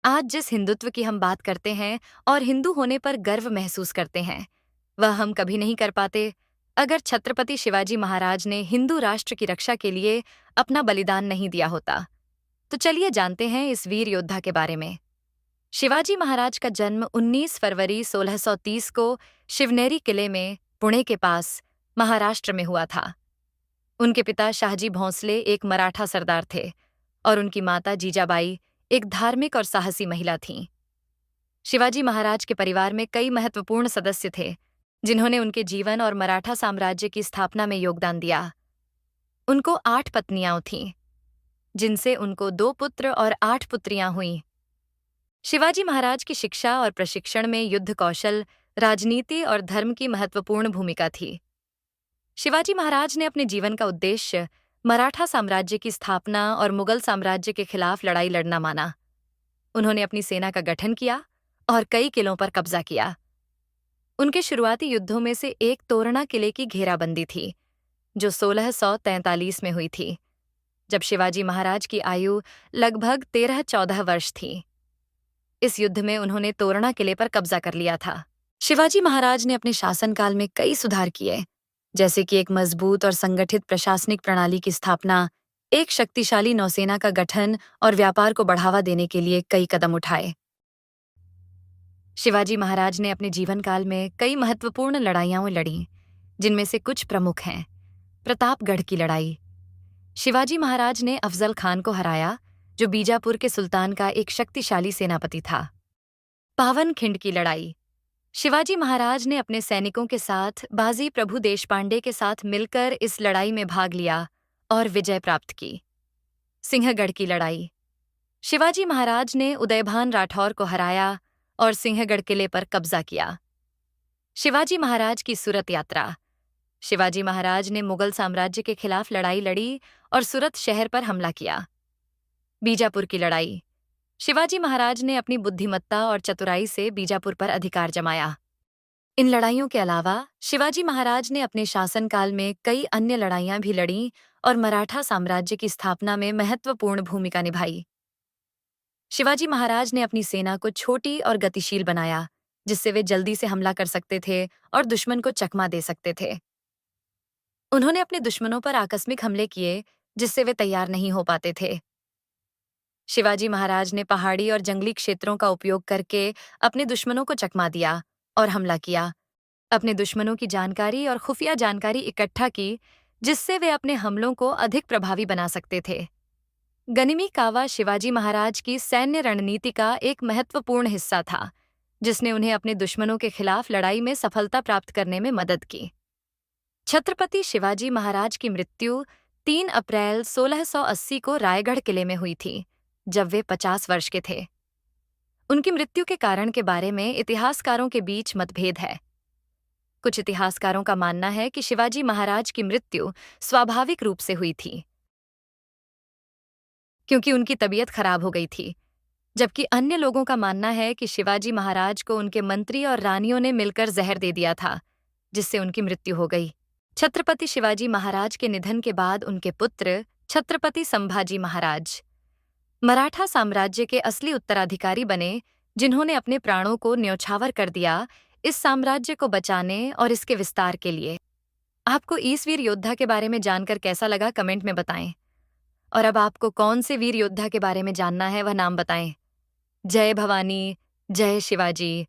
आज जिस हिंदुत्व की हम बात करते हैं और हिंदू होने पर गर्व महसूस करते हैं, वह हम कभी नहीं कर पाते अगर छत्रपति शिवाजी महाराज ने हिंदू राष्ट्र की रक्षा के लिए अपना बलिदान नहीं दिया होता। तो चलिए जानते हैं इस वीर योद्धा के बारे में। शिवाजी महाराज का जन्म 19 फरवरी 1630 को शिवनेरी किले में पुणे के पास महाराष्ट्र में हुआ था। उनके पिता शाहजी भोंसले एक मराठा सरदार थे और उनकी माता जीजाबाई एक धार्मिक और साहसी महिला थीं। शिवाजी महाराज के परिवार में कई महत्वपूर्ण सदस्य थे जिन्होंने उनके जीवन और मराठा साम्राज्य की स्थापना में योगदान दिया। उनको 8 पत्नियां थीं, जिनसे उनको 2 पुत्र और 8 पुत्रियां हुईं। शिवाजी महाराज की शिक्षा और प्रशिक्षण में युद्ध कौशल, राजनीति और धर्म की महत्वपूर्ण भूमिका थी। शिवाजी महाराज ने अपने जीवन का उद्देश्य मराठा साम्राज्य की स्थापना और मुगल साम्राज्य के खिलाफ लड़ाई लड़ना माना। उन्होंने अपनी सेना का गठन किया और कई किलों पर कब्जा किया। उनके शुरुआती युद्धों में से एक तोरणा किले की घेराबंदी थी, जो 1643 में हुई थी, जब शिवाजी महाराज की आयु लगभग 13-14 वर्ष थी। इस युद्ध में उन्होंने तोरणा किले पर कब्जा कर लिया था। शिवाजी महाराज ने अपने शासनकाल में कई सुधार किए, जैसे कि एक मजबूत और संगठित प्रशासनिक प्रणाली की स्थापना, एक शक्तिशाली नौसेना का गठन और व्यापार को बढ़ावा देने के लिए कई कदम उठाए। शिवाजी महाराज ने अपने जीवन काल में कई महत्वपूर्ण लड़ाइयां लड़ी, जिनमें से कुछ प्रमुख हैं। प्रतापगढ़ की लड़ाई। शिवाजी महाराज ने अफजल खान को हराया, जो बीजापुर के सुल्तान का एक शक्तिशाली सेनापति था। पावनखिंड की लड़ाई। शिवाजी महाराज ने अपने सैनिकों के साथ बाजी प्रभु देशपांडे के साथ मिलकर इस लड़ाई में भाग लिया और विजय प्राप्त की। सिंहगढ़ की लड़ाई। शिवाजी महाराज ने उदयभान राठौर को हराया और सिंहगढ़ किले पर कब्जा किया। शिवाजी महाराज की सूरत यात्रा। शिवाजी महाराज ने मुगल साम्राज्य के खिलाफ लड़ाई लड़ी और सूरत शहर पर हमला किया। बीजापुर की लड़ाई। शिवाजी महाराज ने अपनी बुद्धिमत्ता और चतुराई से बीजापुर पर अधिकार जमाया। इन लड़ाइयों के अलावा शिवाजी महाराज ने अपने शासनकाल में कई अन्य लड़ाइयां भी लड़ीं और मराठा साम्राज्य की स्थापना में महत्वपूर्ण भूमिका निभाई। शिवाजी महाराज ने अपनी सेना को छोटी और गतिशील बनाया, जिससे वे जल्दी से हमला कर सकते थे और दुश्मन को चकमा दे सकते थे। उन्होंने अपने दुश्मनों पर आकस्मिक हमले किए, जिससे वे तैयार नहीं हो पाते थे। शिवाजी महाराज ने पहाड़ी और जंगली क्षेत्रों का उपयोग करके अपने दुश्मनों को चकमा दिया और हमला किया। अपने दुश्मनों की जानकारी और खुफिया जानकारी इकट्ठा की, जिससे वे अपने हमलों को अधिक प्रभावी बना सकते थे। गनिमी कावा शिवाजी महाराज की सैन्य रणनीति का एक महत्वपूर्ण हिस्सा था, जिसने उन्हें अपने दुश्मनों के खिलाफ लड़ाई में सफलता प्राप्त करने में मदद की। छत्रपति शिवाजी महाराज की मृत्यु 3 अप्रैल 1680 को रायगढ़ किले में हुई थी, जब वे 50 वर्ष के थे। उनकी मृत्यु के कारण के बारे में इतिहासकारों के बीच मतभेद है। कुछ इतिहासकारों का मानना है कि शिवाजी महाराज की मृत्यु स्वाभाविक रूप से हुई थी, क्योंकि उनकी तबीयत खराब हो गई थी, जबकि अन्य लोगों का मानना है कि शिवाजी महाराज को उनके मंत्री और रानियों ने मिलकर जहर दे दिया था, जिससे उनकी मृत्यु हो गई। छत्रपति शिवाजी महाराज के निधन के बाद उनके पुत्र छत्रपति संभाजी महाराज मराठा साम्राज्य के असली उत्तराधिकारी बने, जिन्होंने अपने प्राणों को न्यौछावर कर दिया इस साम्राज्य को बचाने और इसके विस्तार के लिए। आपको इस वीर योद्धा के बारे में जानकर कैसा लगा, कमेंट में बताएं। और अब आपको कौन से वीर योद्धा के बारे में जानना है, वह नाम बताएं। जय भवानी, जय शिवाजी।